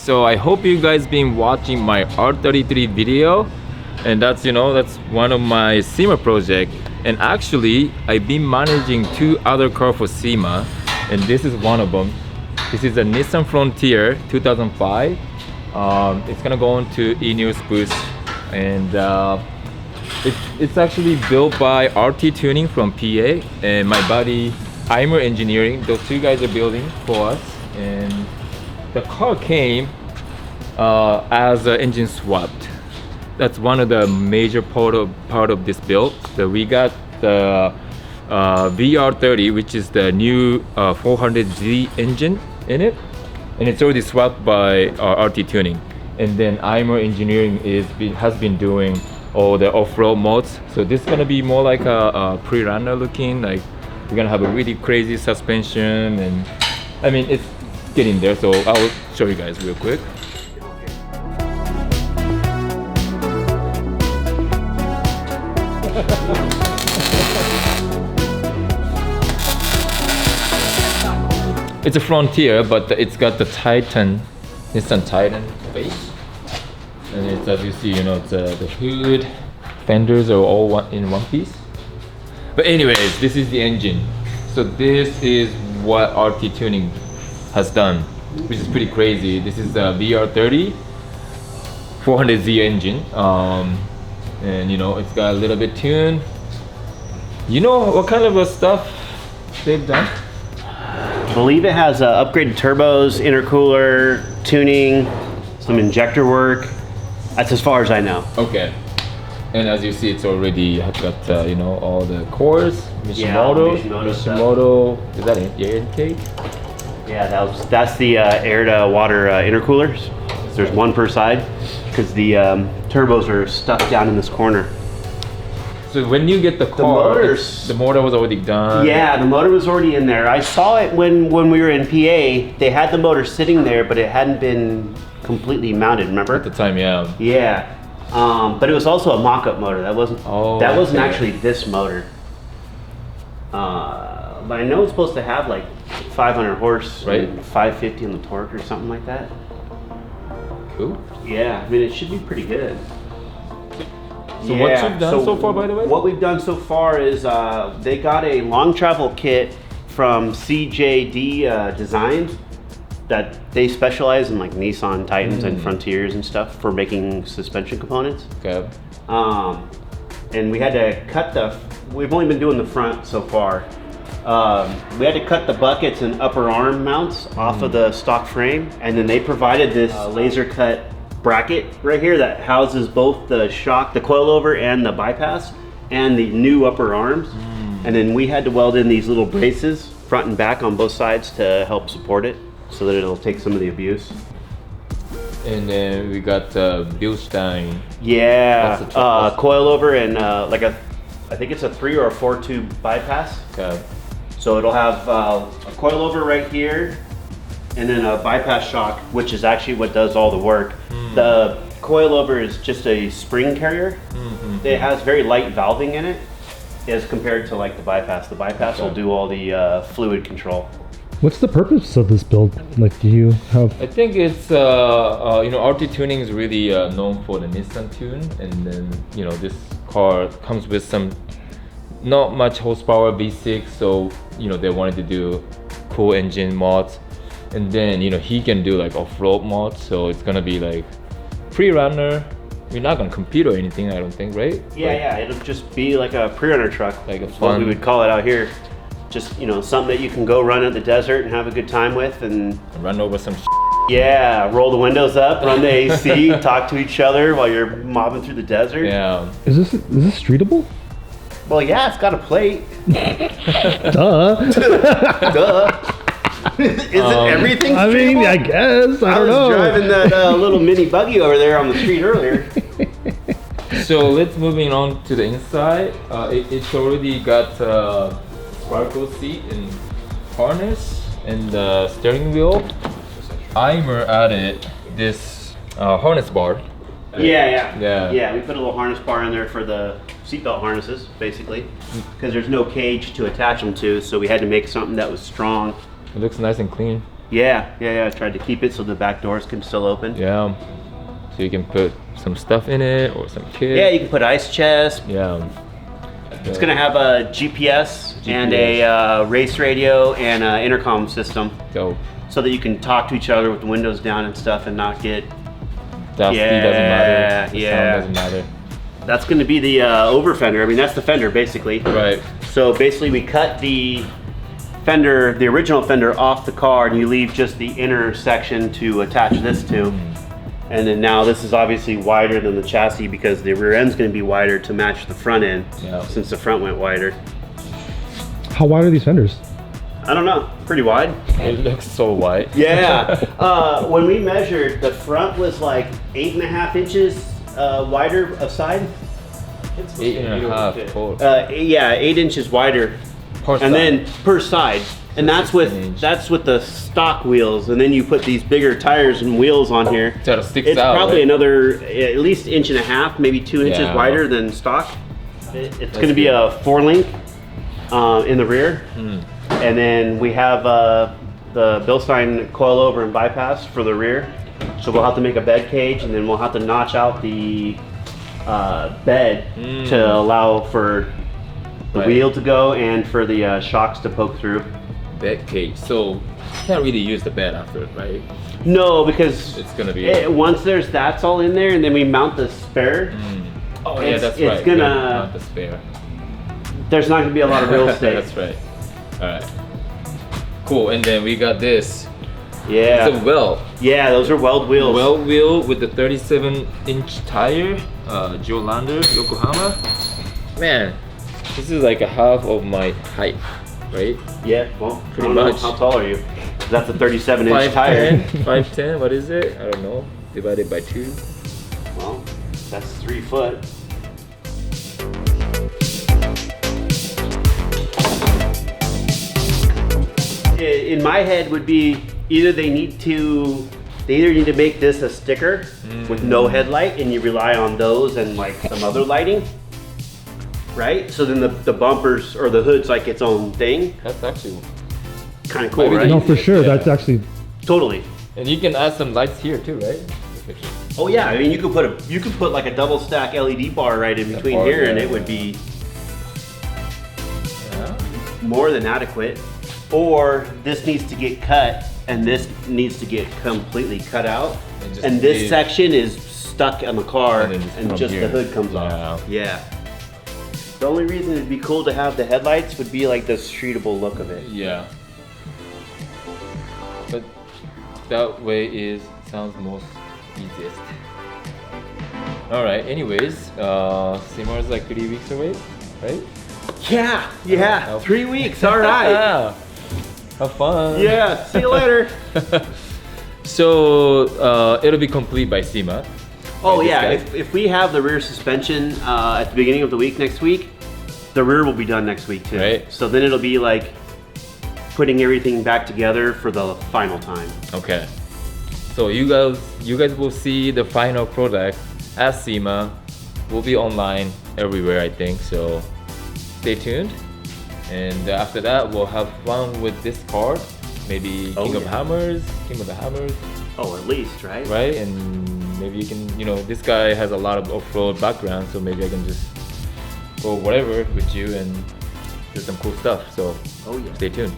So I hope you guys been watching my R33 video, and that's one of my SEMA project. And actually I've been managing 2 other cars for SEMA, and this is one of them. This is a Nissan Frontier 2005. It's gonna go on to Eneos booth, and it's actually built by RT Tuning from PA and my buddy Eimer Engineering. Those 2 guys are building for us, and the car came as an engine swapped. That's one of the major part of this build. So we got the VR30, which is the new 400Z engine in it, and it's already swapped by RT Tuning. And then Eimer Engineering has been doing all the off-road modes. So this is gonna be more like a pre-runner looking. Like we're gonna have a really crazy suspension, and I mean it's getting there. So I'll show you guys real quick. It's a Frontier, but it's got the Nissan Titan face. And it's, as you see, it's the hood, fenders are all in one piece. But anyways, this is the engine. So this is what RT Tuning has done, which is pretty crazy. This is the VR30 400Z engine. And it's got a little bit tuned. You know what kind of stuff they've done? I believe it has upgraded turbos, intercooler, tuning, some injector work. That's as far as I know. Okay. And as you see, it's already got all the cores. Mishimoto. Is that an air intake? Yeah, that's the air to water intercoolers. There's one per side because the turbos are stuck down in this corner. So when you get the car, the motor was already done? Yeah, the motor was already in there. I saw it when we were in PA. They had the motor sitting there, but it hadn't been completely mounted, remember? At the time, yeah. Yeah, but it was also a mock-up motor. That wasn't actually this motor. But I know it's supposed to have like 500 horse, right? And 550 on the torque or something like that. Cool. Yeah, I mean it should be pretty good. So what you've done so far, by the way? What we've done so far is they got a long travel kit from CJD Designs that they specialize in like Nissan Titans and Frontiers and stuff for making suspension components. Okay. And we had to cut we've only been doing the front so far. We had to cut the buckets and upper arm mounts off of the stock frame, and then they provided this laser cut bracket right here that houses both the shock, the coilover, and the bypass, and the new upper arms. And then we had to weld in these little braces front and back on both sides to help support it so that it'll take some of the abuse. And then we got Bilstein. Yeah, coilover and I think it's a 3 or a 4 tube bypass. Okay. So it'll have a coilover right here, and then a bypass shock, which is actually what does all the work. The coilover is just a spring carrier. It has very light valving in it as compared to like the bypass. The bypass will do all the fluid control. What's the purpose of this build? Like, do you have? I think it's RT Tuning is really known for the Nissan tune, and then this car comes with some not much horsepower V6, so they wanted to do cool engine mods, and then he can do like off-road mods, so it's gonna be like pre-runner. We're not gonna compete or anything, I don't think, right? Yeah, it'll just be like a pre-runner truck, like a fun. fun. What we would call it out here. Just something that you can go run in the desert and have a good time with, and run over some yeah, roll the windows up, run the AC, talk to each other while you're mobbing through the desert. Yeah. Is this streetable? Well, yeah, it's got a plate. Duh. Duh. Isn't everything streetable? I mean, I guess. I don't know. was driving that little mini buggy over there on the street earlier. So let's moving on to the inside. It's already got sparkle seat and harness and the steering wheel. Eimer added this harness bar. Yeah, we put a little harness bar in there for the seatbelt harnesses, basically, because there's no cage to attach them to, so we had to make something that was strong. It looks nice and clean. Yeah. I tried to keep it so the back doors can still open. Yeah. So you can put some stuff in it or some kit. Yeah, you can put ice chest. Yeah. It's gonna have a GPS. And a race radio and an intercom system, Dope. so that you can talk to each other with the windows down and stuff and not get. Dusty doesn't matter. The sound doesn't matter. That's going to be the over fender. I mean, that's the fender basically. Right. So basically, we cut the fender, the original fender, off the car, and you leave just the inner section to attach this to. And then now this is obviously wider than the chassis because the rear end's going to be wider to match the front end, since the front went wider. How wide are these fenders? I don't know, pretty wide. It looks so wide. Yeah. When we measured, the front was like 8.5 inches wider of side. 8.5 total. 8 inches wider, Per and side. then per side. And that's with 16 inch. that's with the stock wheels, and then you put these bigger tires and wheels on here. So it sticks It's out, probably right? another at least 1.5 inches, maybe 2 inches Yeah. wider than stock. It's going to be a 4-link in the rear, and then we have the Bilstein coilover and bypass for the rear. So we'll have to make a bed cage, and then we'll have to notch out the bed to allow for the Right. wheel to go and for the shocks to poke through. Bed cage. So you can't really use the bed after, right? No, because It's gonna be. once that's all in there, and then we mount the spare, Oh yeah, it's- that's it's right. gonna- Not the spare. there's not going to be a lot of real estate. That's right. All right. Cool. And then we got this. Yeah. It's a weld. Yeah, those are weld wheels. Weld wheel with the 37-inch tire. Lander, Yokohama. Man, this is like a half of my height, right? Yeah, well, Pretty I don't know. much. How tall are you? That's a 37-inch tire. 5'10", what is it? I don't know. Divided by 2. Well, that's 3 foot. In my head would be either they either need to make this a sticker with no headlight, and you rely on those and like some other lighting, right? So then the bumpers or the hood's like its own thing. That's actually. Kind of cool, Maybe right? No, for sure. Yeah. That's actually. Totally. And you can add some lights here too, right? Oh yeah, I mean you could put like a double stack LED bar right in between bar, here, and yeah. it would be Yeah. more than adequate. Or this needs to get cut, and this needs to get completely cut out, And just and this leave- section is stuck on the car, And then just and come just here. the hood comes off. Yeah. The only reason it'd be cool to have the headlights would be like the streetable look of it. Yeah. But that way sounds most easiest. Alright, anyways, SEMA is like 3 weeks away, right? Yeah. 3 weeks. All right. Have fun. Yeah. See you later. So it'll be complete by SEMA. Oh Right, yeah, this guy? if we have the rear suspension at the beginning of the week next week, the rear will be done next week too. Right. So then it'll be like putting everything back together for the final time. Okay. So you guys will see the final product at SEMA. Will be online everywhere, I think. So stay tuned. And after that, we'll have fun with this car. Maybe King of the Hammers. Oh, at least, right? Right? And maybe you can, this guy has a lot of off-road background, so maybe I can just go whatever with you and do some cool stuff. So Oh yeah. stay tuned.